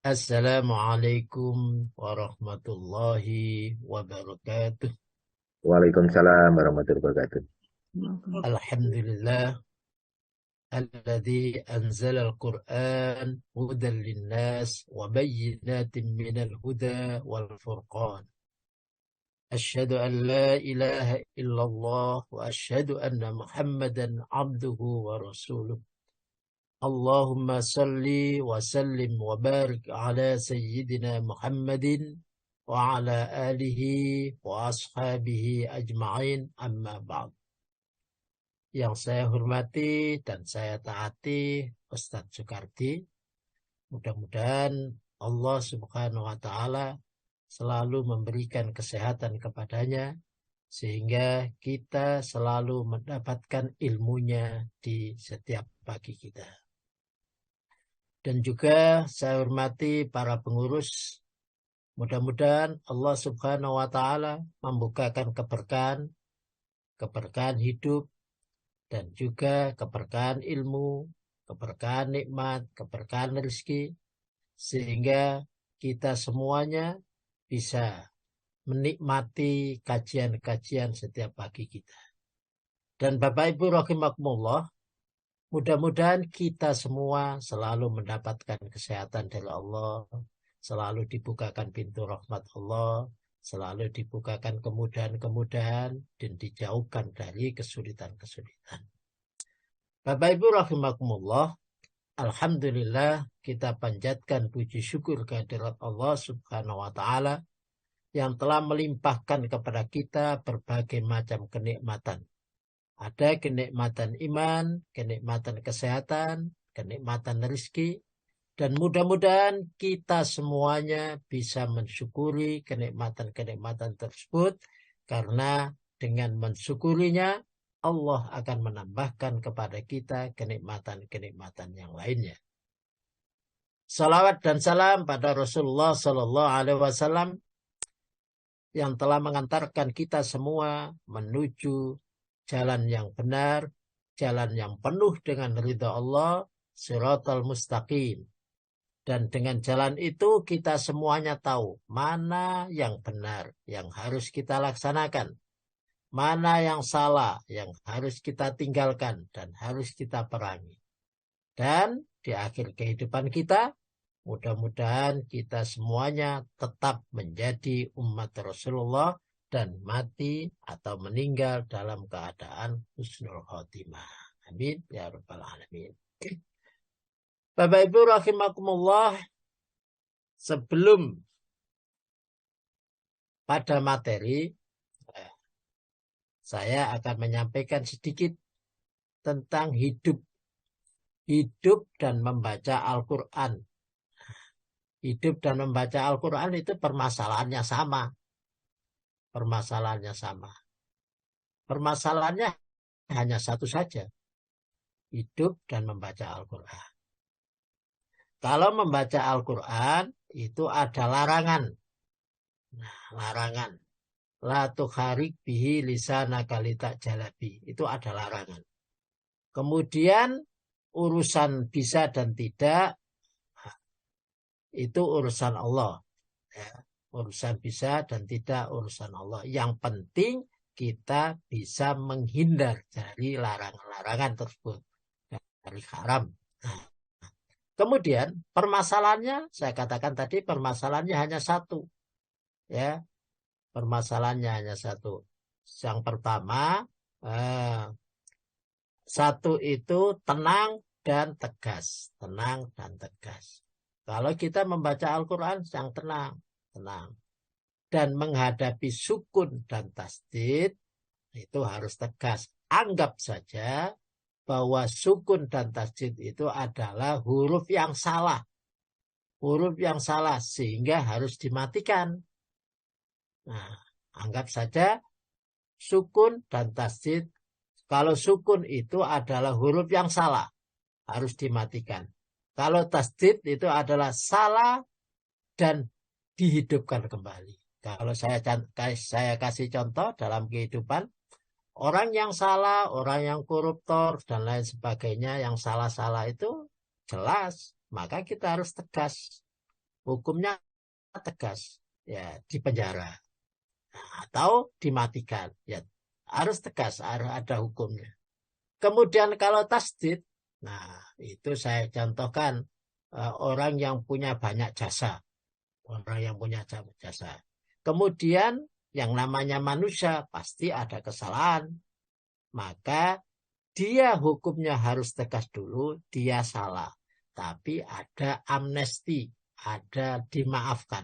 Assalamualaikum warahmatullahi wabarakatuh. Waalaikumsalam warahmatullahi wabarakatuh. Alhamdulillah alladzi anzala al-Qur'an hudan linnas wa bayyinatin minal huda wal furqan. Asyhadu an la ilaha illallah wa asyhadu anna Muhammadan abduhu wa rasuluh. Allahumma salli wa sallim wa barik ala sayyidina Muhammadin wa ala alihi wa ashabihi ajma'in amma ba'd. Yang saya hormati dan saya taati Ustadz Soekardi. Mudah-mudahan Allah Subhanahu wa Ta'ala selalu memberikan kesehatan kepadanya sehingga kita selalu mendapatkan ilmunya di setiap pagi kita. Dan juga saya hormati para pengurus. Mudah-mudahan Allah Subhanahu wa Ta'ala membukakan keberkahan hidup, dan juga keberkahan ilmu, keberkahan nikmat, keberkahan rezeki, sehingga kita semuanya bisa menikmati kajian-kajian setiap pagi kita. Dan Bapak Ibu rahimakumullah, mudah-mudahan kita semua selalu mendapatkan kesehatan dari Allah, selalu dibukakan pintu rahmat Allah, selalu dibukakan kemudahan-kemudahan, dan dijauhkan dari kesulitan-kesulitan. Bapak Ibu rahimakumullah, alhamdulillah kita panjatkan puji syukur kehadirat Allah Subhanahu wa Ta'ala yang telah melimpahkan kepada kita berbagai macam kenikmatan. Ada kenikmatan iman, kenikmatan kesehatan, kenikmatan rezeki, dan mudah-mudahan kita semuanya bisa mensyukuri kenikmatan-kenikmatan tersebut, karena dengan mensyukurinya Allah akan menambahkan kepada kita kenikmatan-kenikmatan yang lainnya. Salawat dan salam pada Rasulullah Sallallahu Alaihi Wasallam yang telah mengantarkan kita semua menuju jalan yang benar, jalan yang penuh dengan ridha Allah, Shiratal Mustaqim. Dan dengan jalan itu kita semuanya tahu mana yang benar yang harus kita laksanakan, mana yang salah yang harus kita tinggalkan dan harus kita perangi. Dan di akhir kehidupan kita, mudah-mudahan kita semuanya tetap menjadi umat Rasulullah dan mati atau meninggal dalam keadaan husnul khotimah. Amin ya rabbal alamin. Bapak Ibu rahimakumullah, sebelum pada materi, saya akan menyampaikan sedikit tentang hidup dan membaca Al-Quran. Hidup dan membaca Al-Quran itu permasalahannya sama. Permasalahannya hanya satu saja. Hidup dan membaca Al-Quran. Kalau membaca Al-Quran itu ada larangan. Larangan. La tukharik bihi lisanaka litajalabi. Itu ada larangan. Kemudian urusan bisa dan tidak, itu urusan Allah. Ya. Urusan bisa dan tidak urusan Allah. Yang penting kita bisa menghindar dari larangan-larangan tersebut, dari haram. Nah, kemudian permasalahannya, saya katakan tadi permasalahannya hanya satu. Ya, permasalahannya hanya satu. Yang pertama, satu itu tenang dan tegas. Tenang dan tegas. Kalau kita membaca Al-Quran yang tenang. Dan menghadapi sukun dan tasdid itu harus tegas. Anggap saja bahwa sukun dan tasdid itu adalah huruf yang salah. Huruf yang salah sehingga harus dimatikan. Nah, anggap saja sukun dan tasdid. Kalau sukun itu adalah huruf yang salah, harus dimatikan. Kalau tasdid itu adalah salah dan dihidupkan kembali. Kalau saya kasih contoh dalam kehidupan, orang yang salah, orang yang koruptor dan lain sebagainya, yang salah-salah itu jelas maka kita harus tegas. Hukumnya tegas, ya di penjara atau dimatikan. Ya harus tegas, harus ada hukumnya. Kemudian kalau tasdid, nah itu saya contohkan orang yang punya banyak jasa, orang yang punya jasa. Kemudian yang namanya manusia pasti ada kesalahan, maka dia hukumnya harus tegas dulu, dia salah. Tapi ada amnesti, ada dimaafkan.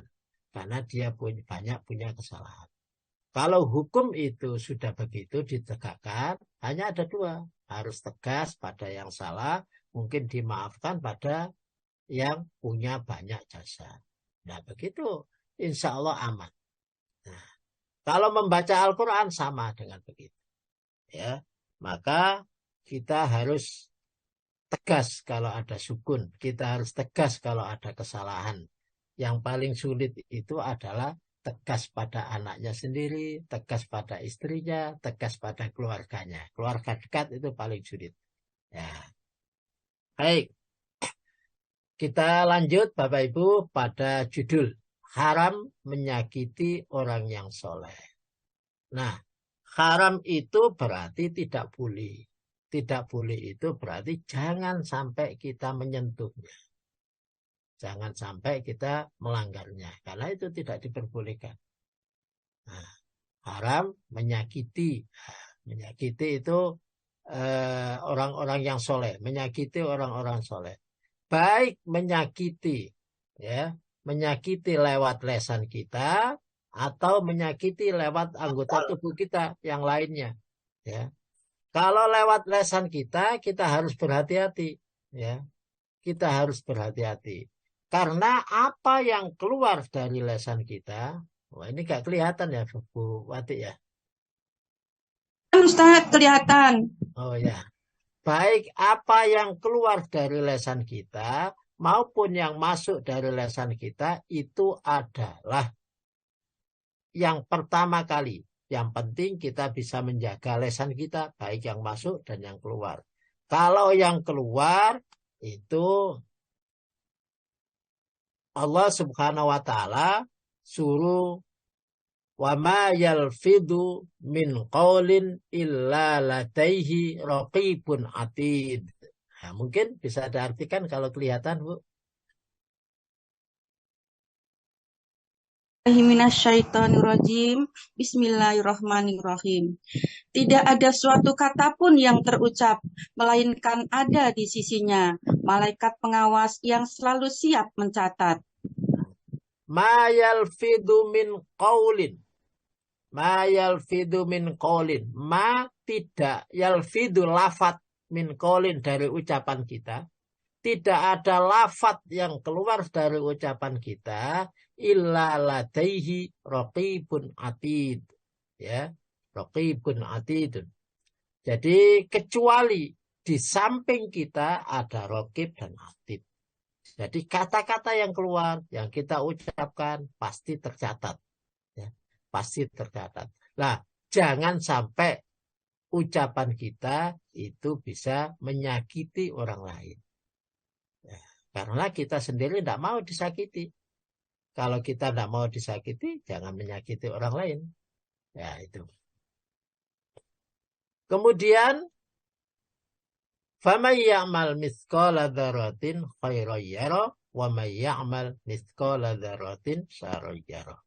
Karena dia banyak punya kesalahan. Kalau hukum itu sudah begitu ditegakkan, hanya ada dua. Harus tegas pada yang salah, mungkin dimaafkan pada yang punya banyak jasa. Nah begitu, insya Allah aman. Nah, kalau membaca Al-Quran sama dengan begitu. Ya, maka kita harus tegas kalau ada sukun. Kita harus tegas kalau ada kesalahan. Yang paling sulit itu adalah tegas pada anaknya sendiri, tegas pada istrinya, tegas pada keluarganya. Keluarga dekat itu paling sulit. Ya. Baik, kita lanjut Bapak Ibu pada judul haram menyakiti orang yang soleh. Nah, haram itu berarti tidak boleh. Tidak boleh itu berarti jangan sampai kita menyentuhnya. Jangan sampai kita melanggarnya. Karena itu tidak diperbolehkan. Nah, haram menyakiti. Menyakiti itu orang-orang yang soleh. Menyakiti orang-orang soleh. Baik menyakiti. Ya, menyakiti lewat lesan kita. Atau menyakiti lewat anggota tubuh kita yang lainnya. Ya. Kalau lewat lesan kita harus berhati-hati. Ya. Kita harus berhati-hati. Karena apa yang keluar dari lesan kita, wah ini gak kelihatan ya Bu Wati ya. Ustaz, kelihatan. Oh ya. Baik apa yang keluar dari lesan kita maupun yang masuk dari lesan kita itu adalah yang pertama kali. Yang penting kita bisa menjaga lesan kita, baik yang masuk dan yang keluar. Kalau yang keluar itu Allah Subhanahu wa taala suruh wa ma yalfidu min qaulin illa ladaihi raqibun atid. Nah, mungkin bisa diartikan kalau kelihatan, Bu. Minasyaitonirrajim. Bismillahirrahmanirrahim. Tidak ada suatu kata pun yang terucap, melainkan ada di sisinya malaikat pengawas yang selalu siap mencatat. Ma yalfidu min qaulin. Ma yalfidu min qaulin. Ma tidak yalfidu lafat min qaulin dari ucapan kita. Tidak ada lafat yang keluar dari ucapan kita illa ladaihi raqibun atid. Ya, raqibun atidun. Jadi kecuali di samping kita ada raqib dan atid. Jadi kata-kata yang keluar, yang kita ucapkan pasti tercatat. Ya, pasti tercatat. Nah, jangan sampai ucapan kita itu bisa menyakiti orang lain. Ya, karena kita sendiri tidak mau disakiti. Kalau kita tidak mau disakiti, jangan menyakiti orang lain. Ya, itu. Kemudian, فَمَنْ يَعْمَلْ مِثْقَالَ ذَرَّةٍ خَيْرًا يَرَهُ وَمَنْ يَعْمَلْ مِثْقَالَ ذَرَّةٍ شَرًّا يَرَهُ.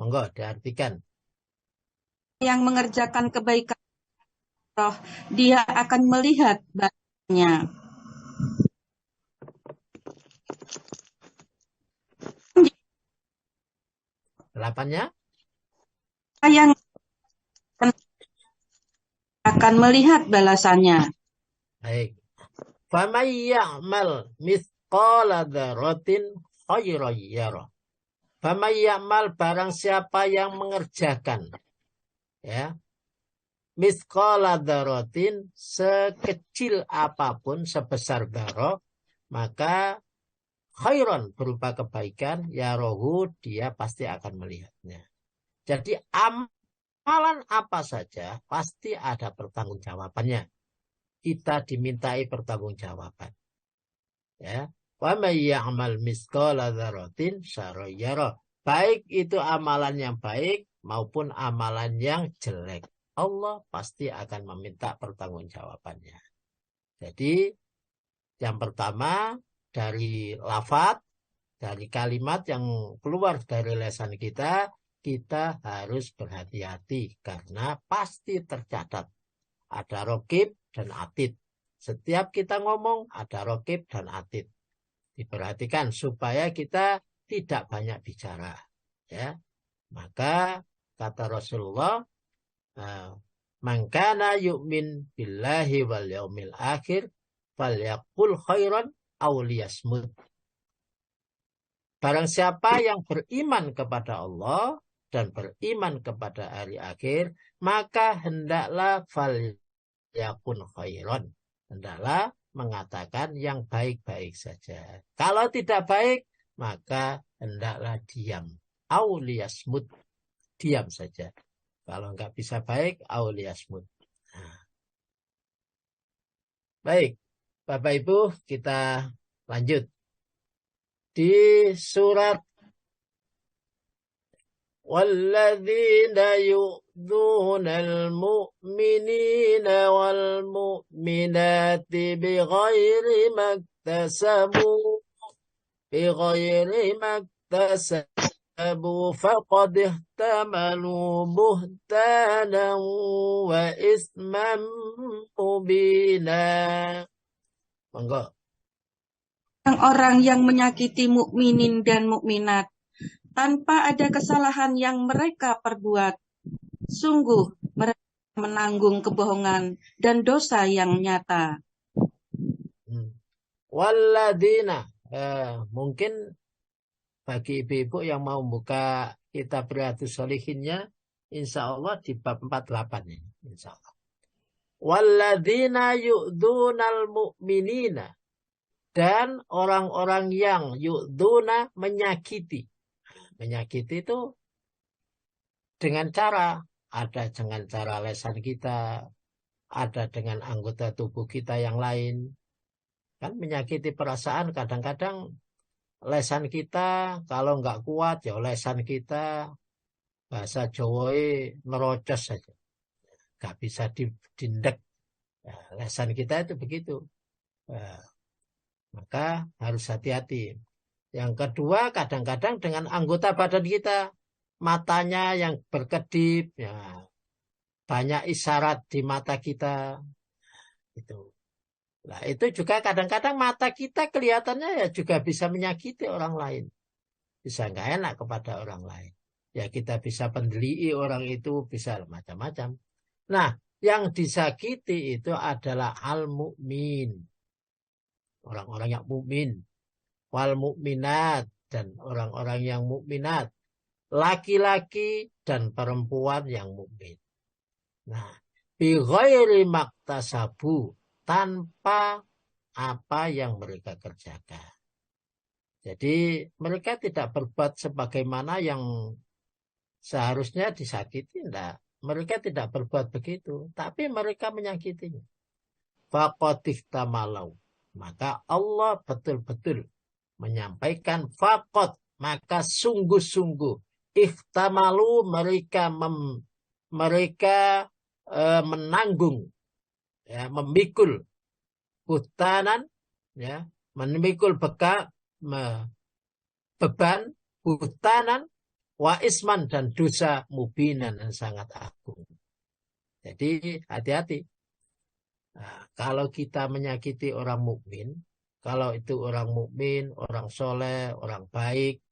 Monggo diartikan. Yang mengerjakan kebaikan, dia akan melihat balasannya. Delapannya? Yang akan melihat balasannya. Baik. فَمَنْ يَعْمَلْ مِثْقَالَ ذَرَّةٍ خَيْرًا يَرَهُ. فَمَنْ يَعْمَلْ barang siapa yang mengerjakan. Ya. Mithqala dzarratin sekecil apapun sebesar dzarrah maka khairan berupa kebaikan ya rohu dia pasti akan melihatnya. Jadi amalan apa saja pasti ada pertanggungjawabannya. Kita dimintai pertanggungjawaban. Ya. Wa may ya'mal mithqala dzarratin syarran yarah. Baik itu amalan yang baik maupun amalan yang jelek, Allah pasti akan meminta pertanggungjawabannya. Jadi yang pertama dari lafaz, dari kalimat yang keluar dari lisan kita, kita harus berhati-hati karena pasti tercatat. Ada raqib dan atid. Setiap kita ngomong ada raqib dan atid. Diperhatikan supaya kita tidak banyak bicara. Ya, maka kata Rasulullah, man kana yu'min billahi wal yaumil akhir falyaqul khairan aw liyasmut. Barang siapa yang beriman kepada Allah dan beriman kepada hari akhir, maka hendaklah falyakun khairan. Hendaklah mengatakan yang baik-baik saja. Kalau tidak baik, maka hendaklah diam. Aw liyasmut. Diam saja. Kalau nggak bisa baik, aw liyasmut. Nah. Baik, Bapak Ibu, kita lanjut. Di surat walladzina yu'dzunal mu'minina wal mu'minati bighairi maktasabu faqad ihtamalu buhtanan wa isman mubina. Monggo. Orang-orang yang menyakiti mukminin dan mukminat tanpa ada kesalahan yang mereka perbuat, sungguh mereka menanggung kebohongan dan dosa yang nyata. Walladzina, mungkin bagi ibu-ibu yang mau buka kitab Riyadhus Shalihinnya, insya Allah di bab 48 ini, insya Allah. Walladzina yu'dzunal mu'minina, dan orang-orang yang yu'dzuna menyakiti. Menyakiti itu dengan cara, ada dengan cara lisan kita, ada dengan anggota tubuh kita yang lain. Kan menyakiti perasaan kadang-kadang lesan kita kalau nggak kuat ya lesan kita bahasa Jawa nerocos saja, nggak bisa dindek. Nah, lesan kita itu begitu. Nah, maka harus hati-hati. Yang kedua, kadang-kadang dengan anggota badan kita, matanya yang berkedip, ya, banyak isyarat di mata kita, itu. Nah, itu juga kadang-kadang mata kita kelihatannya ya juga bisa menyakiti orang lain. Bisa nggak enak kepada orang lain. Ya kita bisa pendelii orang itu, bisa macam-macam. Nah, yang disakiti itu adalah al-mu'min. Orang-orang yang mukmin. Wal mu'minat, dan orang-orang yang mukminat. Laki-laki dan perempuan yang mukmin. Nah, bi ghairi maktasabu, tanpa apa yang mereka kerjakan. Jadi mereka tidak berbuat sebagaimana yang seharusnya disakiti. Enggak. Mereka tidak berbuat begitu. Tapi mereka menyakitinya. Faqad ihtamalu. Maka Allah betul-betul menyampaikan faqad. Maka sungguh-sungguh. Ihtamalu, mereka menanggung. Ya, memikul hutanan, ya, memikul beban, hutanan, wa isman, dan dosa mubinan yang sangat agung. Jadi hati-hati. Nah, kalau kita menyakiti orang mukmin, kalau itu orang mukmin, orang soleh, orang baik,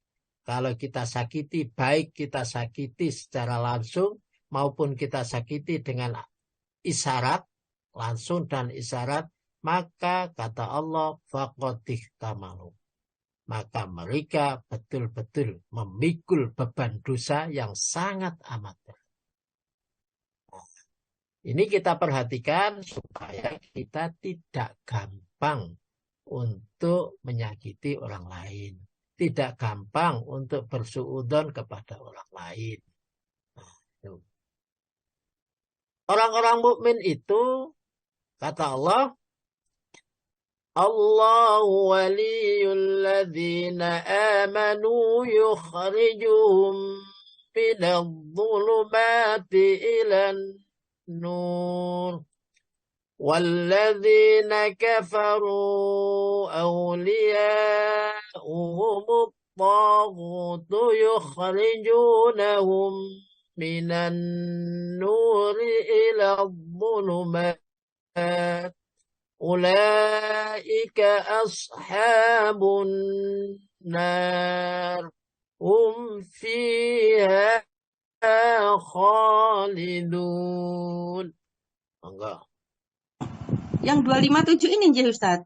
kalau kita sakiti, baik kita sakiti secara langsung maupun kita sakiti dengan isyarat, langsung dan isyarat, maka kata Allah, faqad ihtamalu. Maka mereka betul-betul memikul beban dosa yang sangat amat berat. Ini kita perhatikan supaya kita tidak gampang untuk menyakiti orang lain. Tidak gampang untuk bersuudzon kepada orang lain. Nah, orang-orang mukmin itu, kata Allah, الله ولي الذين آمنوا يخرجهم من الظلمات إلى النور والذين كفروا أولياؤهم الطاغوت يخرجونهم من النور إلى الظلمات أولئك أصحاب النار هم فيها خالدون. Enggak. Yang 257 ini nggih Ustaz.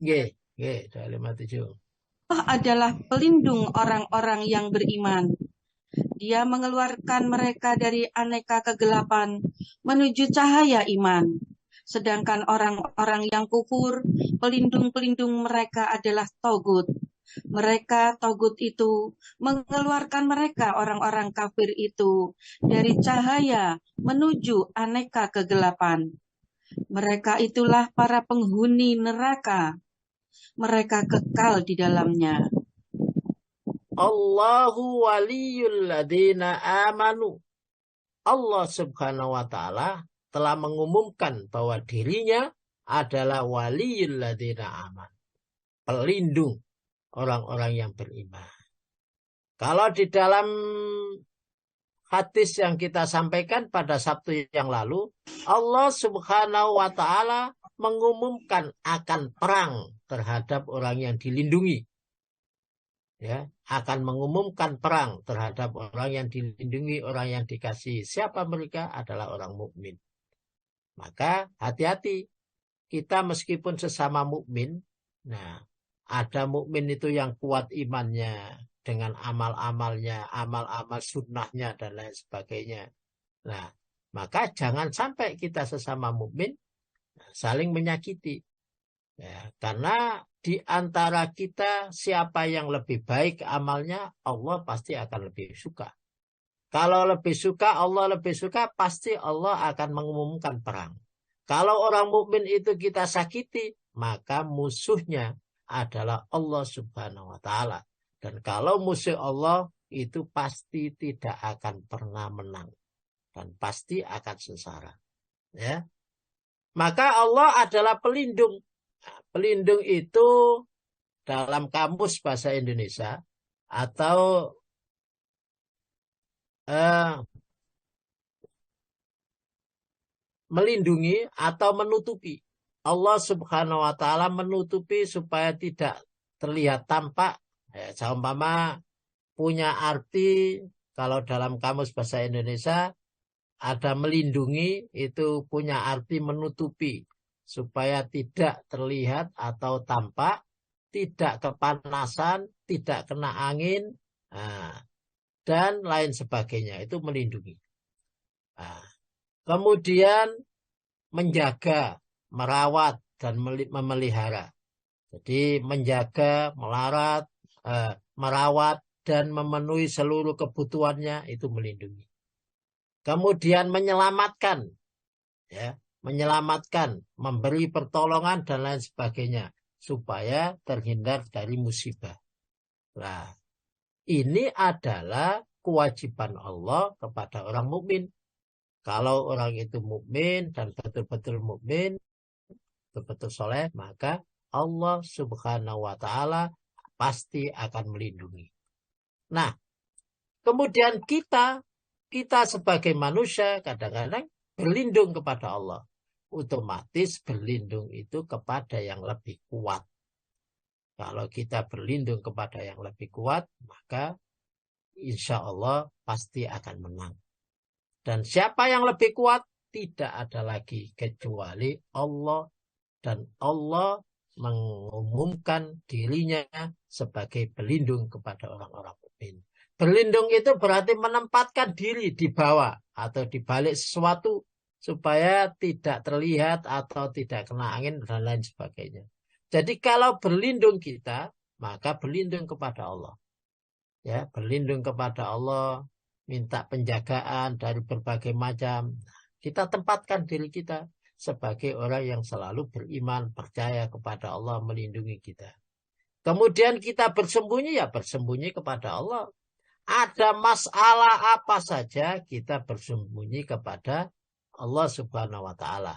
Nggih, 257. Allah adalah pelindung orang-orang yang beriman. Dia mengeluarkan mereka dari aneka kegelapan menuju cahaya iman. Sedangkan orang-orang yang kufur, pelindung-pelindung mereka adalah Togut. Mereka, Togut itu, mengeluarkan mereka, orang-orang kafir itu, dari cahaya menuju aneka kegelapan. Mereka itulah para penghuni neraka. Mereka kekal di dalamnya. Allahu waliyul ladina amanu. Allah subhanahu wa ta'ala telah mengumumkan bahwa dirinya adalah waliyul ladina amanu. Pelindung orang-orang yang beriman. Kalau di dalam hadis yang kita sampaikan pada Sabtu yang lalu, Allah subhanahu wa ta'ala mengumumkan akan perang terhadap orang yang dilindungi. Ya, akan mengumumkan perang terhadap orang yang dilindungi, orang yang dikasihi. Siapa mereka? Adalah orang mukmin. Maka hati-hati, kita meskipun sesama mukmin, nah ada mukmin itu yang kuat imannya dengan amal-amalnya, amal-amal sunnahnya dan lain sebagainya. Nah, maka jangan sampai kita sesama mukmin saling menyakiti. Ya, karena di antara kita siapa yang lebih baik amalnya, Allah pasti akan lebih suka. Kalau lebih suka, Allah lebih suka, pasti Allah akan mengumumkan perang. Kalau orang mukmin itu kita sakiti, maka musuhnya adalah Allah subhanahu wa ta'ala. Dan kalau musuh Allah itu pasti tidak akan pernah menang. Dan pasti akan sengsara. Ya. Maka Allah adalah pelindung. Pelindung itu dalam kamus bahasa Indonesia atau melindungi atau menutupi. Allah subhanahu wa ta'ala menutupi supaya tidak terlihat tampak. Seumpama punya arti, kalau dalam kamus bahasa Indonesia ada melindungi, itu punya arti menutupi. Supaya tidak terlihat atau tampak, tidak kepanasan, tidak kena angin, dan lain sebagainya. Itu melindungi. Kemudian menjaga, merawat, dan memelihara. Jadi menjaga, merawat, dan memenuhi seluruh kebutuhannya, itu melindungi. Kemudian menyelamatkan, ya. Menyelamatkan, memberi pertolongan dan lain sebagainya supaya terhindar dari musibah. Nah, ini adalah kewajiban Allah kepada orang mukmin. Kalau orang itu mukmin dan betul-betul mukmin, betul-betul soleh, maka Allah subhanahu wa ta'ala pasti akan melindungi. Nah, kemudian kita sebagai manusia kadang-kadang berlindung kepada Allah. Otomatis berlindung itu kepada yang lebih kuat. Kalau kita berlindung kepada yang lebih kuat, maka insya Allah pasti akan menang. Dan siapa yang lebih kuat? Tidak ada lagi kecuali Allah. Dan Allah mengumumkan dirinya sebagai pelindung kepada orang-orang mukmin. Berlindung itu berarti menempatkan diri di bawah atau di balik sesuatu, supaya tidak terlihat atau tidak kena angin dan lain sebagainya. Jadi kalau berlindung kita, maka berlindung kepada Allah. Ya, berlindung kepada Allah, minta penjagaan dari berbagai macam. Kita tempatkan diri kita sebagai orang yang selalu beriman, percaya kepada Allah, melindungi kita. Kemudian kita bersembunyi, ya bersembunyi kepada Allah. Ada masalah apa saja, kita bersembunyi kepada Allah Subhanahu wa Ta'ala.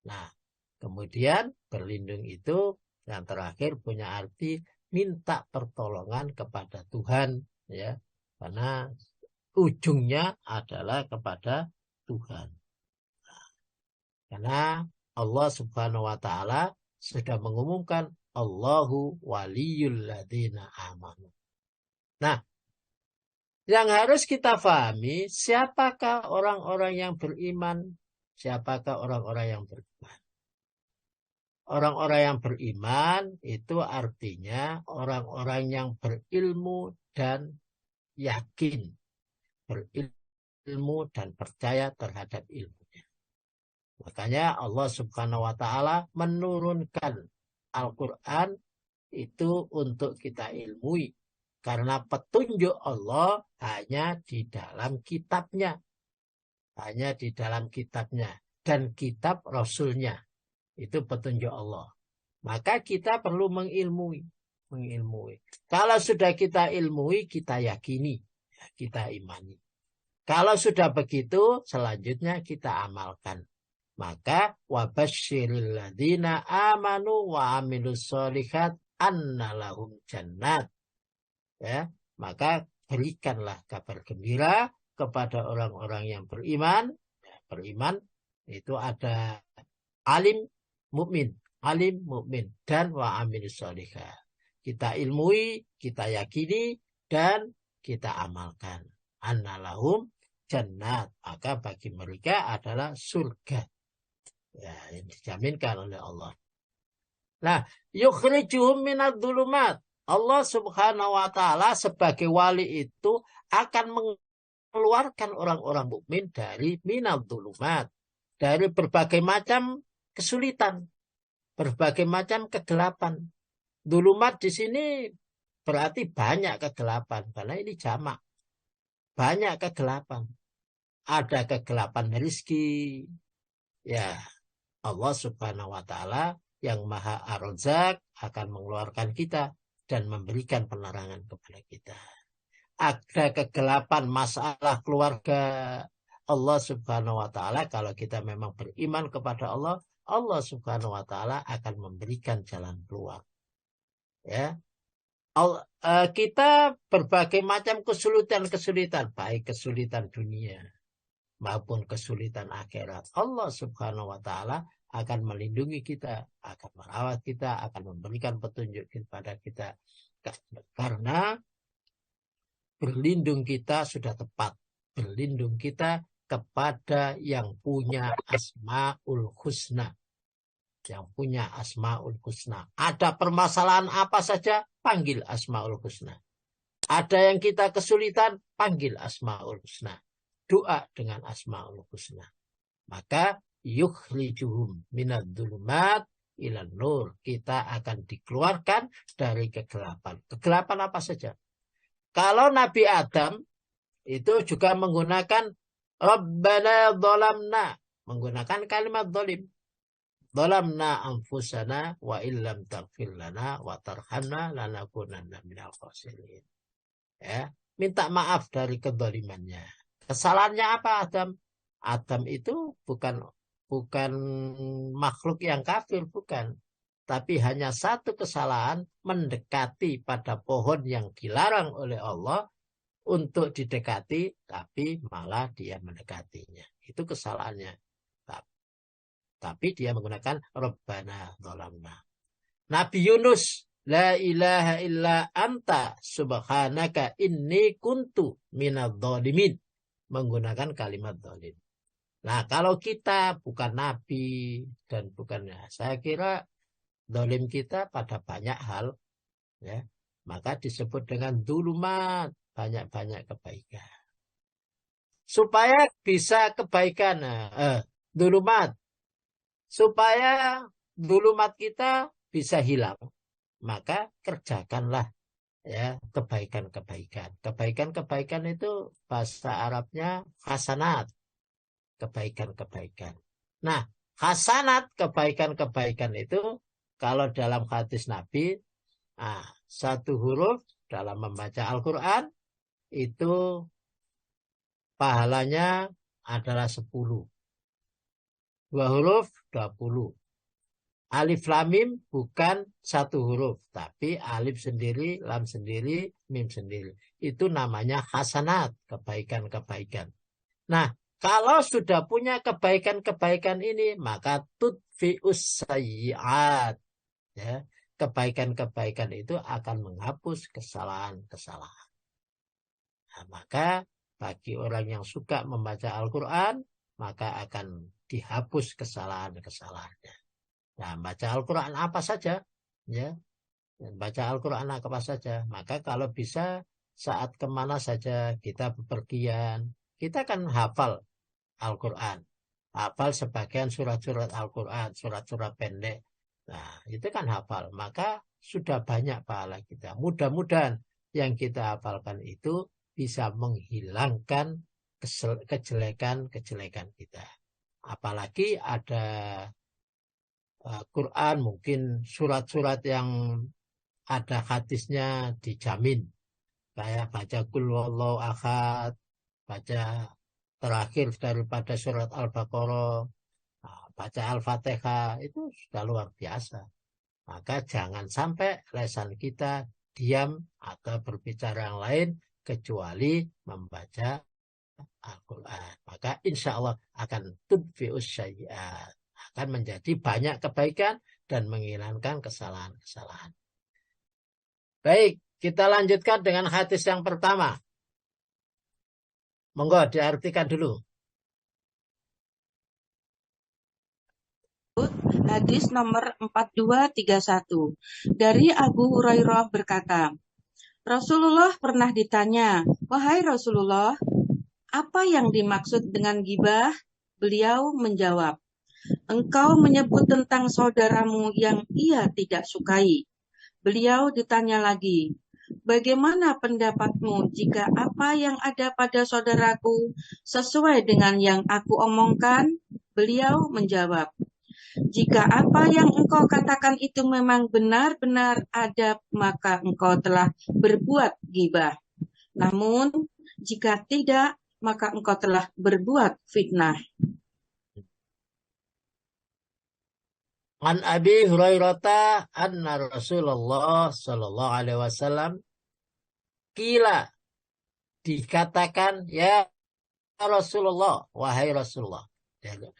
Nah, kemudian berlindung itu yang terakhir punya arti minta pertolongan kepada Tuhan, ya, karena ujungnya adalah kepada Tuhan. Karena Allah Subhanahu wa Ta'ala sudah mengumumkan Allahu waliyul ladzina amanu. Nah, yang harus kita pahami, siapakah orang-orang yang beriman? Siapakah orang-orang yang beriman? Orang-orang yang beriman itu artinya orang-orang yang berilmu dan yakin. Berilmu dan percaya terhadap ilmunya. Makanya Allah Subhanahu wa Ta'ala menurunkan Al-Quran itu untuk kita ilmui. Karena petunjuk Allah hanya di dalam kitabnya. Hanya di dalam kitabnya. Dan kitab Rasulnya. Itu petunjuk Allah. Maka kita perlu mengilmui. Kalau sudah kita ilmui, kita yakini. Kita imani. Kalau sudah begitu, selanjutnya kita amalkan. Maka wabasyiril ladzina amanu wa amilus sholihat anna lahum jannat. Ya, maka berikanlah kabar gembira kepada orang-orang yang beriman. Ya, beriman itu ada alim mukmin dan wa amilus sholihat. Kita ilmui, kita yakini dan kita amalkan. Anna lahum jannat, maka bagi mereka adalah surga. Ya, yang dijaminkan oleh Allah. Nah, yukhrijuhum minadh dhulumat. Allah Subhanahu wa Ta'ala sebagai wali itu akan mengeluarkan orang-orang mukmin dari minadh dhulumat, dari berbagai macam kesulitan, berbagai macam kegelapan. Dhulumat di sini berarti banyak kegelapan, karena ini jamak. Banyak kegelapan. Ada kegelapan rezeki. Ya, Allah Subhanahu wa Ta'ala yang Maha Ar-Razzaq akan mengeluarkan kita dan memberikan penerangan kepada kita. Ada kegelapan masalah keluarga. Allah Subhanahu wa Ta'ala, kalau kita memang beriman kepada Allah, Allah Subhanahu wa Ta'ala akan memberikan jalan keluar. Ya. Kita berbagai macam kesulitan, baik kesulitan dunia maupun kesulitan akhirat. Allah Subhanahu wa Ta'ala akan melindungi kita, akan merawat kita, akan memberikan petunjuk kepada kita. Karena berlindung kita sudah tepat. Berlindung kita kepada yang punya Asmaul Husna. Yang punya Asmaul Husna. Ada permasalahan apa saja, panggil Asmaul Husna. Ada yang kita kesulitan, panggil Asmaul Husna. Doa dengan Asmaul Husna. Maka yukhrijuhum minadh-dhulumat ilan nur. Kita akan dikeluarkan dari kegelapan. Kegelapan apa saja? Kalau Nabi Adam itu juga menggunakan Rabbana dhalamna. Menggunakan kalimat dhalim. Dhalamna anfusana wa illam taghfir lana wa tarhamna lanakunanna minal khasirin. Ya, minta maaf dari kedolimannya. Kesalahannya apa Adam? Adam itu bukan makhluk yang kafir, bukan. Tapi hanya satu kesalahan, mendekati pada pohon yang dilarang oleh Allah untuk didekati, tapi malah dia mendekatinya. Itu kesalahannya. Tapi dia menggunakan Rabbana dhalamna. Nabi Yunus, la ilaha illa anta subhanaka inni kuntu minadh-dhalimin. Menggunakan kalimat dhalim. Nah, kalau kita bukan nabi dan bukannya, saya kira dhalim kita pada banyak hal, ya, maka disebut dengan dhulumat, banyak-banyak kebaikan. Supaya bisa kebaikan, dhulumat, supaya dhulumat kita bisa hilang, maka kerjakanlah ya kebaikan-kebaikan. Kebaikan-kebaikan itu bahasa Arabnya hasanat. Kebaikan-kebaikan. Nah, Hasanat, kebaikan-kebaikan itu kalau dalam hadis Nabi, satu huruf dalam membaca Al-Quran itu pahalanya adalah 10. 2 huruf 20. Alif lam mim bukan satu huruf, tapi alif sendiri, lam sendiri, mim sendiri. Itu namanya hasanat, kebaikan-kebaikan. Nah, kalau sudah punya kebaikan-kebaikan ini, maka tudfi'us sayyi'at. Ya, kebaikan-kebaikan itu akan menghapus kesalahan-kesalahan. Nah, maka bagi orang yang suka membaca Al-Quran, maka akan dihapus kesalahan-kesalahannya. Nah, baca Al-Quran apa saja, ya, baca Al-Quran apa saja. Maka kalau bisa saat kemana saja kita bepergian, kita kan hafal Al-Quran, hafal sebagian surat-surat Al-Quran, surat-surat pendek. Nah, itu kan hafal, maka sudah banyak pahala kita. Mudah-mudahan yang kita hafalkan itu bisa menghilangkan kejelekan-kejelekan kita. Apalagi ada Quran, mungkin surat-surat yang ada hadisnya dijamin. Kayak baca Qul Huwallahu Ahad, baca terakhir daripada surat Al-Baqarah, baca Al-Fatihah, itu sudah luar biasa. Maka jangan sampai lisan kita diam atau berbicara yang lain kecuali membaca Al-Quran. Maka insya Allah akan tudfi'us sayyi'at, akan menjadi banyak kebaikan dan menghilangkan kesalahan-kesalahan. Baik, kita lanjutkan dengan hadis yang pertama. Monggo diartikan dulu. Hadis nomor 4231 dari Abu Hurairah berkata, Rasulullah pernah ditanya, "Wahai Rasulullah, apa yang dimaksud dengan ghibah?" Beliau menjawab, "Engkau menyebut tentang saudaramu yang ia tidak sukai." Beliau ditanya lagi, "Bagaimana pendapatmu jika apa yang ada pada saudaraku sesuai dengan yang aku omongkan?" Beliau menjawab, "Jika apa yang engkau katakan itu memang benar-benar ada, maka engkau telah berbuat ghibah. Namun, jika tidak, maka engkau telah berbuat fitnah." An Abi Hurairah anna Rasulullah sallallahu alaihi wasallam kila, dikatakan, ya Rasulullah, wahai Rasulullah.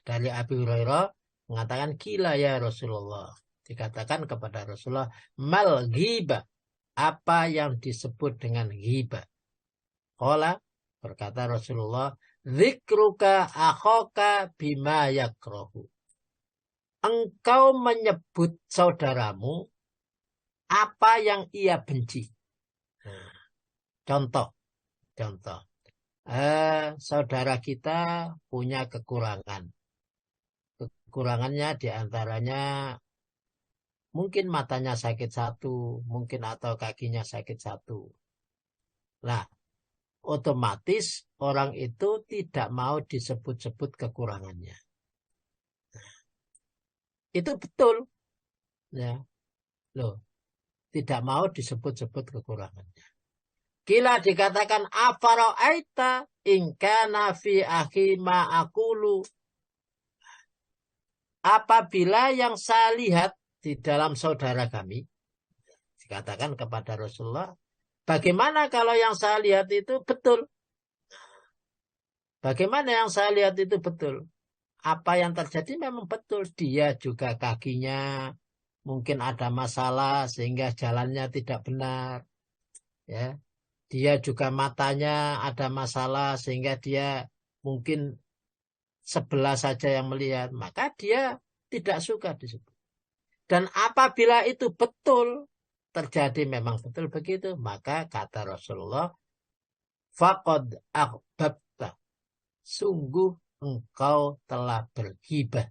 Dari Abi Hurairah mengatakan kila ya Rasulullah, dikatakan kepada Rasulullah, mal ghibah, apa yang disebut dengan ghibah. Qala, berkata Rasulullah, dzikruka akhaka bima yakrahu. Engkau menyebut saudaramu apa yang ia benci. Nah, contoh. Saudara kita punya kekurangan. Kekurangannya diantaranya mungkin matanya sakit satu, mungkin atau kakinya sakit satu. Nah, otomatis orang itu tidak mau disebut-sebut kekurangannya. Itu betul. Ya. Loh, tidak mau disebut-sebut kekurangannya. Kila dikatakan afara'aita in kana fi akhi ma aqulu. Apabila yang saya lihat di dalam saudara kami, dikatakan kepada Rasulullah, bagaimana kalau yang saya lihat itu betul? Bagaimana yang saya lihat itu betul? Apa yang terjadi memang betul. Dia juga kakinya mungkin ada masalah sehingga jalannya tidak benar. Ya. Dia juga matanya ada masalah sehingga dia mungkin sebelah saja yang melihat. Maka dia tidak suka disebut. Dan apabila itu betul, terjadi memang betul begitu, maka kata Rasulullah, faqad aghbabta, sungguh engkau telah berghibah.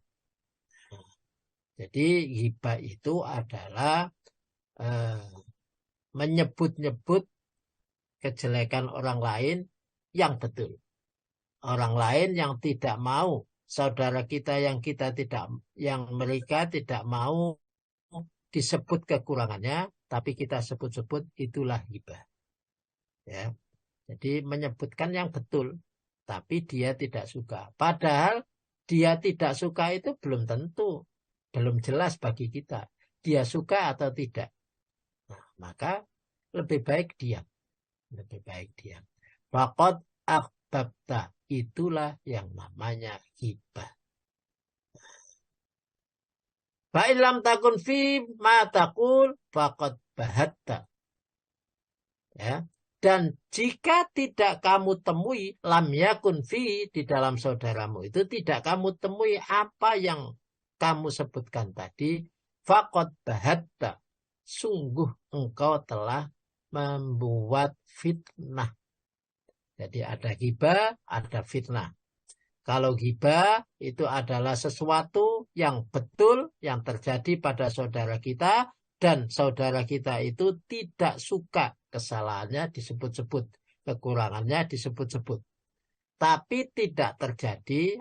Jadi ghibah itu adalah menyebut-nyebut kejelekan orang lain yang betul. Orang lain yang tidak mau saudara kita yang mereka tidak mau disebut kekurangannya, tapi kita sebut-sebut, itulah hibah. Ya. Jadi menyebutkan yang betul, tapi dia tidak suka. Padahal dia tidak suka itu belum tentu, belum jelas bagi kita. Dia suka atau tidak. Nah, maka lebih baik diam. Lebih baik diam. Faqad akhbabta, itulah yang namanya hibah. Fa'ilam takun fi ma taqul faqad bahatta. Ya. Dan jika tidak kamu temui lam yakun fi di dalam saudaramu itu, tidak kamu temui apa yang kamu sebutkan tadi, faqad bahatta, sungguh engkau telah membuat fitnah. Jadi ada ghibah, ada fitnah. Kalau ghibah itu adalah sesuatu yang betul yang terjadi pada saudara kita, dan saudara kita itu tidak suka kesalahannya disebut-sebut, kekurangannya disebut-sebut. Tapi tidak terjadi,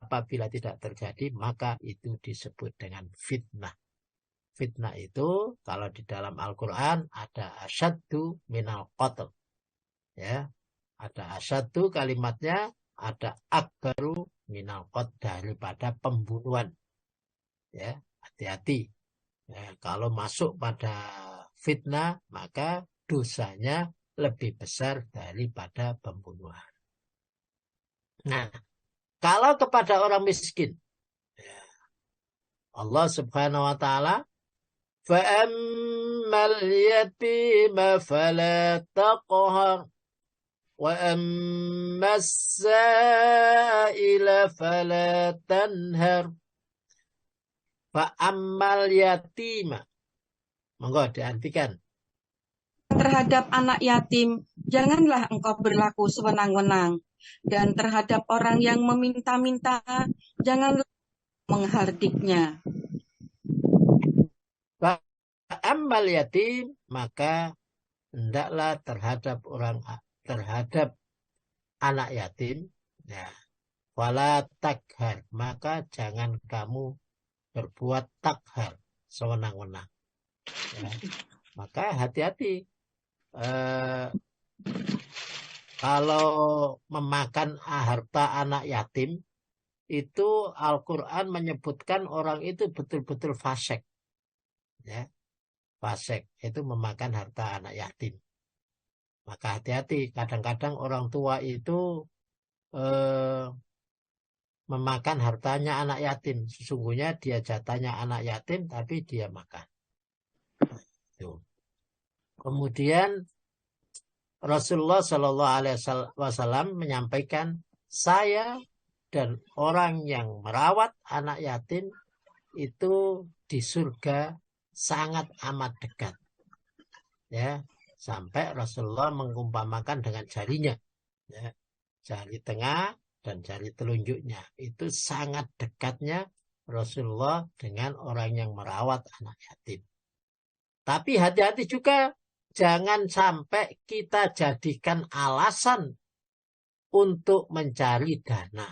apabila tidak terjadi maka itu disebut dengan fitnah. Fitnah itu kalau di dalam Al-Quran ada asyaddu minal qatl. Ya, ada asyaddu kalimatnya, ada akbaru minal qatl, daripada pembunuhan. Ya, hati-hati. Ya, kalau masuk pada fitnah maka dosanya lebih besar daripada pembunuhan. Nah, kalau kepada orang miskin, Allah Subhanahu wa taala, fa'ammal yatima fala taqhar wa ammas sa'ila fala tanhar. Fa'ammal yatima, monggo diartikan. Terhadap anak yatim, janganlah engkau berlaku sewenang-wenang. Dan terhadap orang yang meminta-minta, janganlah menghardiknya. Fa'ammal yatim, maka hendaklah terhadap anak yatim, ya, wala takhar, maka jangan kamu berbuat takhar, sewenang-wenang. Ya. Maka hati-hati. Kalau memakan harta anak yatim, itu Al-Quran menyebutkan orang itu betul-betul fasik. Ya. Fasik itu memakan harta anak yatim. Maka hati-hati, kadang-kadang orang tua itu memakan hartanya anak yatim. Sesungguhnya dia jatahnya anak yatim, tapi dia makan. Kemudian Rasulullah Shallallahu Alaihi Wasallam menyampaikan, saya dan orang yang merawat anak yatim itu di surga sangat amat dekat. Ya, sampai Rasulullah mengumpamakan dengan jarinya, ya, jari tengah dan jari telunjuknya, itu sangat dekatnya Rasulullah dengan orang yang merawat anak yatim. Tapi hati-hati juga, jangan sampai kita jadikan alasan untuk mencari dana,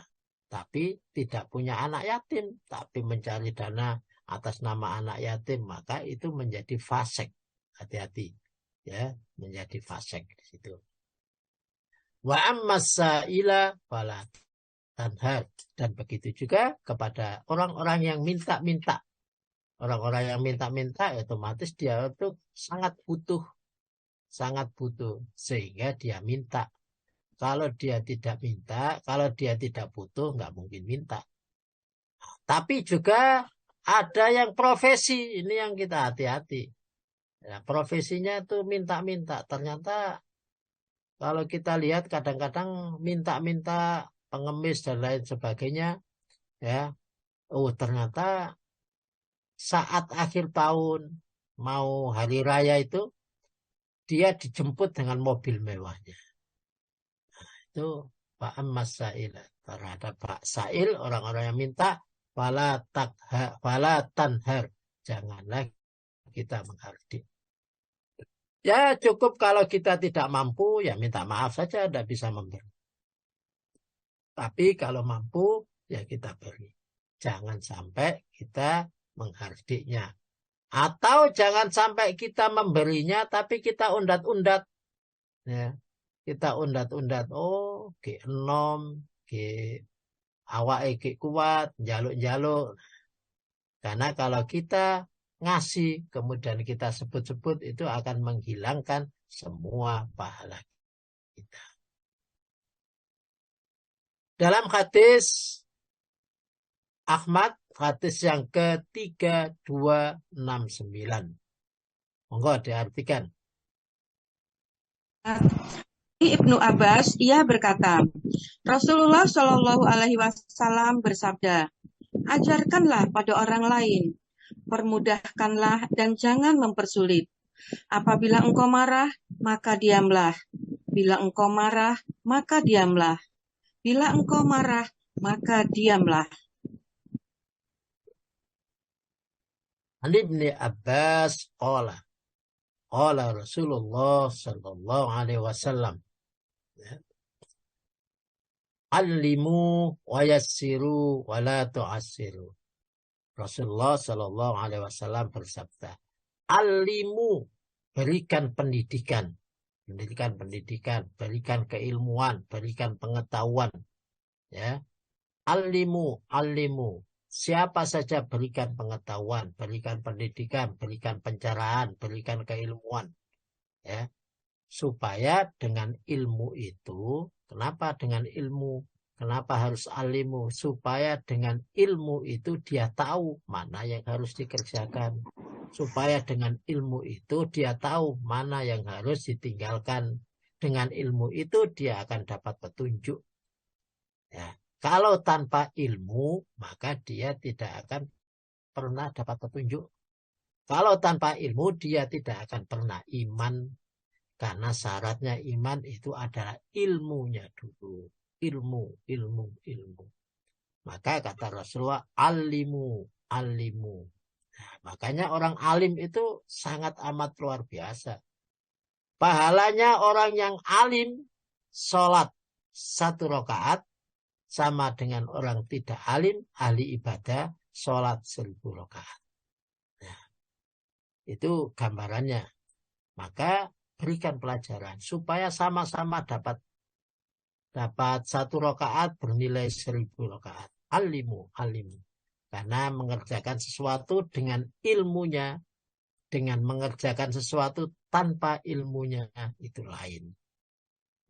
tapi tidak punya anak yatim, tapi mencari dana atas nama anak yatim, maka itu menjadi fasik. Hati-hati, ya, menjadi fasik di situ. Wa ammas sa'ila fala tanhar, dan begitu juga kepada orang-orang yang minta-minta. Orang-orang yang minta-minta otomatis dia itu sangat butuh, sehingga dia minta. Kalau dia tidak minta, kalau dia tidak butuh, nggak mungkin minta. Tapi juga ada yang profesi, ini yang kita hati-hati. Ya, profesinya itu minta-minta. Ternyata kalau kita lihat kadang-kadang minta-minta pengemis dan lain sebagainya, ya, ternyata saat akhir tahun mau hari raya itu dia dijemput dengan mobil mewahnya. Nah, itu Pak Ammas Sa'il, terhadap Pak Sa'il, orang-orang yang minta, fala tanhar, janganlah kita menghardik. Ya cukup kalau kita tidak mampu, ya minta maaf saja, tidak bisa memberi. Tapi kalau mampu, ya kita beri. Jangan sampai kita menghardiknya. Atau jangan sampai kita memberinya tapi kita undat-undat. Ya. Kita undat-undat. Oh, ke enom, ke awake ke kuat, jaluk-jaluk. Karena kalau kita ngasih, kemudian kita sebut-sebut, itu akan menghilangkan semua pahala kita. Dalam hadis Ahmad, hadis yang ke-3269. Monggo diartikan. Ibnu Abbas, ia berkata, Rasulullah Shallallahu Alaihi Wasallam bersabda, ajarkanlah pada orang lain, permudahkanlah dan jangan mempersulit. Apabila engkau marah, maka diamlah. Bila engkau marah, maka diamlah. Bila engkau marah, maka diamlah. Ali bin Abbas qala Rasulullah sallallahu alaihi wasallam, allimu wa yassiru wa la tu'assiru. Rasulullah sallallahu alaihi wasallam bersabda, allimu, berikan pendidikan, berikan keilmuan, berikan pengetahuan, ya. Allimu, siapa saja berikan pengetahuan, berikan pendidikan, berikan pencerahan, berikan keilmuan, ya. Supaya dengan ilmu itu, kenapa dengan ilmu? Kenapa harus alimu? Supaya dengan ilmu itu dia tahu mana yang harus dikerjakan. Supaya dengan ilmu itu dia tahu mana yang harus ditinggalkan. Dengan ilmu itu dia akan dapat petunjuk. Ya. Kalau tanpa ilmu, maka dia tidak akan pernah dapat petunjuk. Kalau tanpa ilmu, dia tidak akan pernah iman. Karena syaratnya iman itu adalah ilmunya dulu. Ilmu. Maka kata Rasulullah, alimu. Nah, makanya orang alim itu sangat amat luar biasa. Pahalanya orang yang alim, sholat 1 rakaat, sama dengan orang tidak alim, ahli ibadah, sholat 1000 rakaat. Nah, itu gambarannya. Maka berikan pelajaran supaya sama-sama dapat 1 rakaat bernilai 1000 rakaat. Alimu. Karena mengerjakan sesuatu dengan ilmunya, dengan mengerjakan sesuatu tanpa ilmunya itu lain.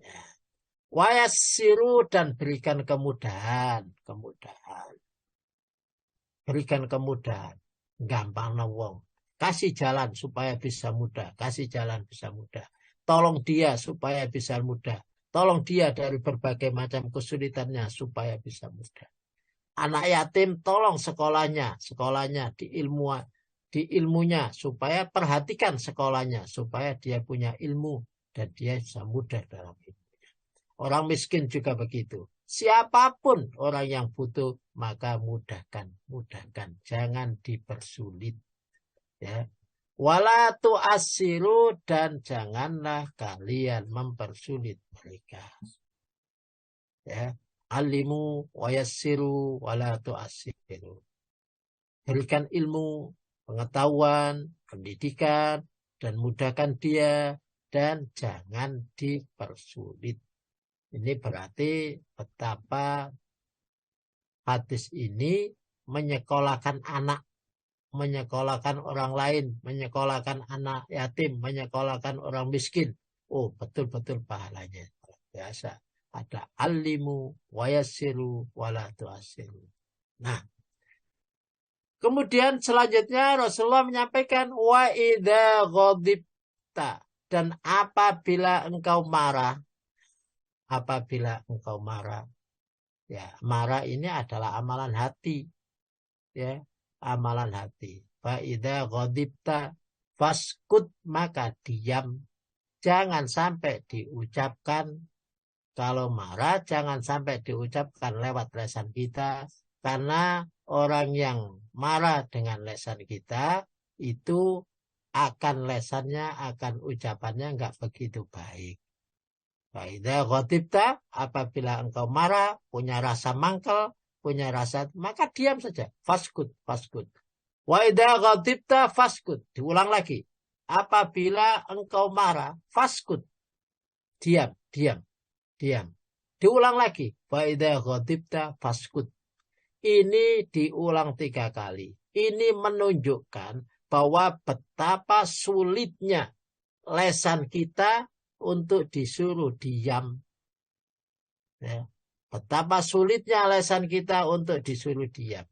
Ya. Wayassiru, dan berikan kemudahan. Berikan kemudahan. Gampang wong. Kasih jalan supaya bisa mudah. Tolong dia supaya bisa mudah. Tolong dia dari berbagai macam kesulitannya supaya bisa mudah. Anak yatim tolong sekolahnya di ilmunya supaya perhatikan sekolahnya supaya dia punya ilmu dan dia bisa mudah dalam ilmunya. Orang miskin juga begitu. Siapapun orang yang butuh maka mudahkan, jangan dipersulit. Ya. Wala tu'assiru, dan janganlah kalian mempersulit mereka. Ya, alimu wa yassiru wala tu'assiru. Berikan ilmu, pengetahuan, pendidikan, dan mudahkan dia, dan jangan dipersulit. Ini berarti betapa hadis ini menyekolahkan anak, menyekolahkan orang lain, menyekolahkan anak yatim, menyekolahkan orang miskin. Oh, betul-betul pahalanya. Biasa. Ada alimu, wayassiru, wala tu'assiru. Nah, kemudian selanjutnya Rasulullah menyampaikan, wa idza ghadibta, dan apabila engkau marah, ya, marah ini adalah amalan hati. Ya, amalan hati. Fa idza ghadibta faskut, maka diam. Jangan sampai diucapkan. Kalau marah jangan sampai diucapkan lewat lisan kita, karena orang yang marah dengan lisan kita itu akan lisannya, akan ucapannya enggak begitu baik. Fa idza ghadibta, apabila engkau marah, punya rasa mangkel, punya rasa, maka diam saja. Faskut, faskut. Wa idza ghadibta faskut. Diulang lagi. Apabila engkau marah, faskut. Diam, diam, diam. Diulang lagi. Wa idza ghadibta faskut. Ini diulang 3 kali. Ini menunjukkan bahwa betapa sulitnya lesan kita untuk disuruh diam. Ya. Betapa sulitnya lesan kita untuk disuruh diam.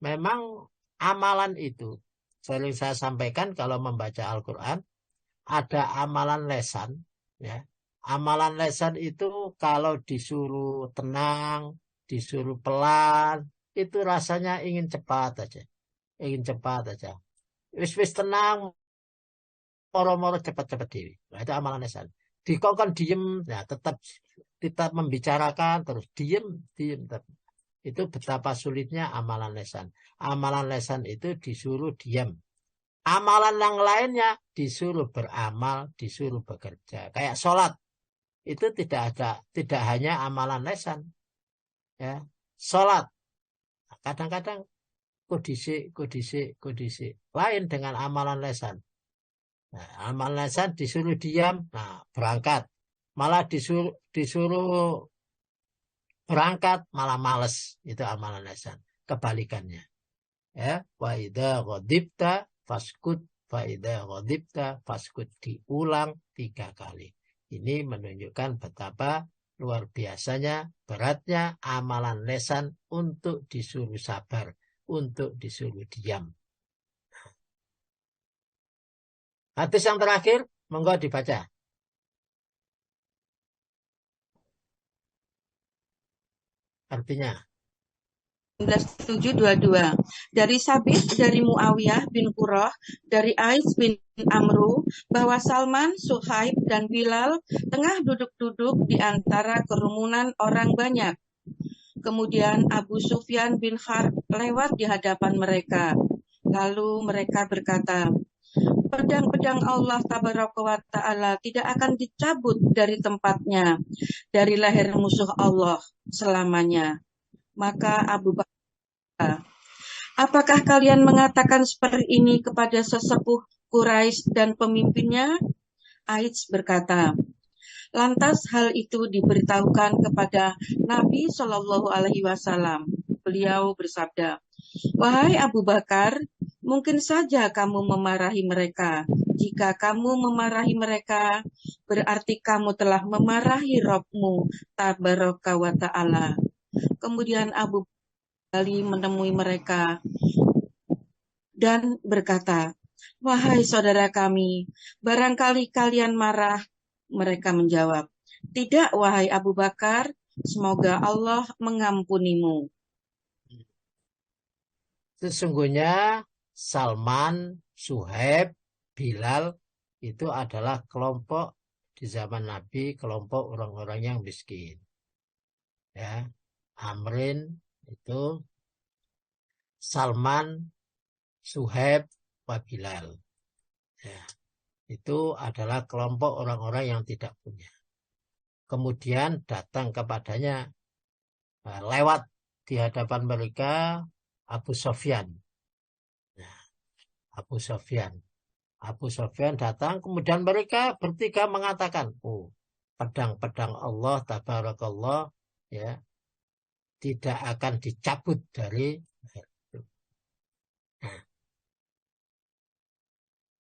Memang amalan itu, sering saya sampaikan kalau membaca Al-Quran, ada amalan lesan. Ya. Amalan lesan itu kalau disuruh tenang, disuruh pelan, itu rasanya ingin cepat aja. Ingin cepat aja. Wis-wis tenang, moro-moro cepat-cepat dewi. Nah, itu amalan lesan. Dikongkon diem, ya tetap membicarakan terus diem. Itu betapa sulitnya amalan lesan. Amalan lesan itu disuruh diam. Amalan yang lainnya disuruh beramal, disuruh bekerja. Kayak sholat itu tidak hanya amalan lesan. Ya, sholat kadang-kadang kudisi. Lain dengan amalan lesan. Nah, amalan lesan disuruh diam, nah berangkat. Malah disuruh berangkat, malah males. Itu amalan lesan. Kebalikannya. Ya, wa idza ghadibta faskut, fa idza ghadibta faskut. Diulang 3 kali. Ini menunjukkan betapa luar biasanya, beratnya amalan lesan untuk disuruh sabar, untuk disuruh diam. Hadis yang terakhir, monggo dibaca. Artinya. 19:722 dari Sabit, dari Muawiyah bin Qurrah, dari Ais bin Amru, bahwa Salman, Suhaib, dan Bilal tengah duduk-duduk di antara kerumunan orang banyak. Kemudian Abu Sufyan bin Harb lewat di hadapan mereka. Lalu mereka berkata, pedang-pedang Allah Tabaraka wa Ta'ala tidak akan dicabut dari tempatnya, dari leher musuh Allah selamanya. Maka Abu Bakar, apakah kalian mengatakan seperti ini kepada sesepuh Quraisy dan pemimpinnya? Ais berkata, lantas hal itu diberitahukan kepada Nabi Shallallahu Alaihi Wasallam. Beliau bersabda, wahai Abu Bakar, mungkin saja kamu memarahi mereka. Jika kamu memarahi mereka, berarti kamu telah memarahi Rabb-mu Tabaraka wa Ta'ala. Kemudian Abu Bakar menemui mereka dan berkata, wahai saudara kami, barangkali kalian marah. Mereka menjawab, tidak wahai Abu Bakar, semoga Allah mengampunimu. Sesungguhnya Salman, Suhaib, Bilal itu adalah kelompok di zaman Nabi, kelompok orang-orang yang miskin. Ya, Amrin itu Salman, Suhaib, Bilal. Ya, itu adalah kelompok orang-orang yang tidak punya. Kemudian datang kepadanya, lewat di hadapan mereka Abu Sufyan. Nah, Abu Sufyan datang, kemudian mereka bertiga mengatakan, oh, pedang-pedang Allah Tabarakallah, ya, tidak akan dicabut dari. Nah,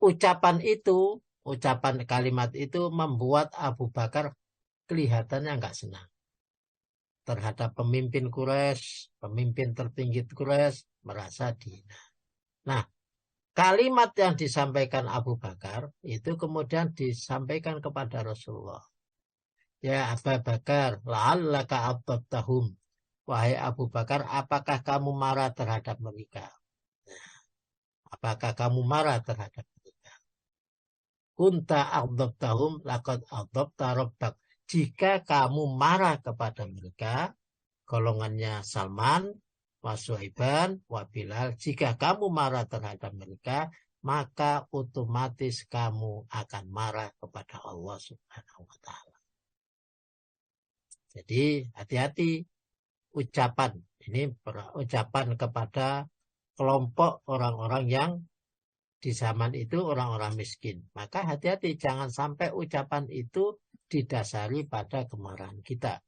ucapan kalimat itu membuat Abu Bakar kelihatannya nggak senang terhadap pemimpin Quraisy, pemimpin tertinggi Quraisy, merasa dihina. Nah, kalimat yang disampaikan Abu Bakar itu kemudian disampaikan kepada Rasulullah. Ya Abu Bakar, la'allaka abtabtahum. Wahai Abu Bakar, apakah kamu marah terhadap mereka? Apakah kamu marah terhadap mereka? Kunta abtabtahum laqad abtabta rabbak. Jika kamu marah kepada mereka, golongannya Salman, Wasuhaiban, Bilal, jika kamu marah terhadap mereka, maka otomatis kamu akan marah kepada Allah Subhanahu wa Ta'ala. Jadi hati-hati ucapan. Ini ucapan kepada kelompok orang-orang yang di zaman itu orang-orang miskin. Maka hati-hati, jangan sampai ucapan itu didasari pada kemarahan kita.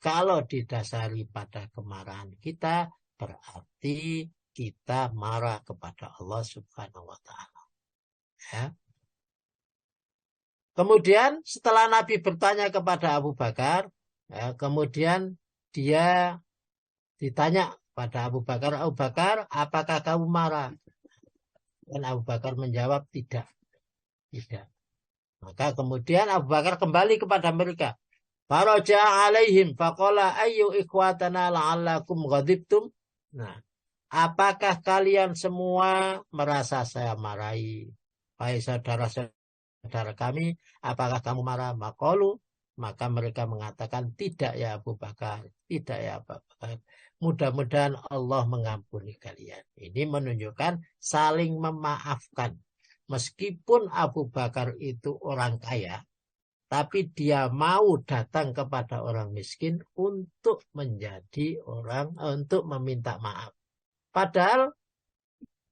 Kalau didasari pada kemarahan kita, berarti kita marah kepada Allah Subhanahu wa Ta'ala. Ya. Kemudian setelah Nabi bertanya kepada Abu Bakar, ya, kemudian dia ditanya pada Abu Bakar, Abu Bakar, apakah kamu marah? Dan Abu Bakar menjawab, tidak. Tidak. Maka kemudian Abu Bakar kembali kepada mereka. Faraja alaihim faqala ayyu ikhwatana la'allakum ghadibtum. Nah, apakah kalian semua merasa saya marahi? Hai saudara-saudara kami, apakah kamu marah? Maka mereka mengatakan, tidak ya Abu Bakar, tidak ya Abu Bakar. Mudah-mudahan Allah mengampuni kalian. Ini menunjukkan saling memaafkan. Meskipun Abu Bakar itu orang kaya, tapi dia mau datang kepada orang miskin untuk untuk meminta maaf. Padahal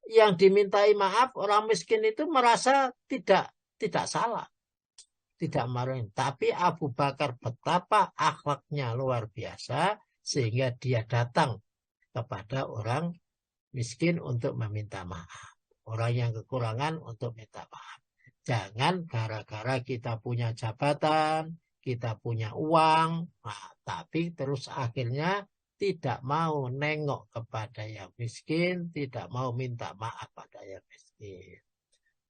yang dimintai maaf orang miskin itu merasa tidak salah, tidak marahin. Tapi Abu Bakar betapa akhlaknya luar biasa sehingga dia datang kepada orang miskin untuk meminta maaf. Orang yang kekurangan untuk minta maaf. Jangan gara-gara kita punya jabatan, kita punya uang, nah, tapi terus akhirnya tidak mau nengok kepada yang miskin, tidak mau minta maaf pada yang miskin.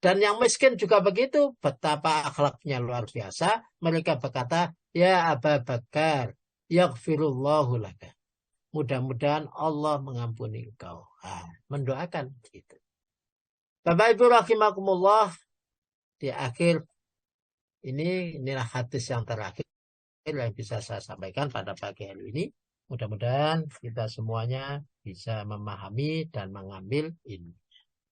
Dan yang miskin juga begitu, betapa akhlaknya luar biasa. Mereka berkata, ya Abu Bakar, yaghfirullahu laka. Mudah-mudahan Allah mengampuni engkau. Nah, mendoakan gitu. Bapak Ibu rahimakumullah, di akhir inilah hadis yang terakhir yang bisa saya sampaikan pada pagi hari ini. Mudah-mudahan kita semuanya bisa memahami dan mengambil ilmu.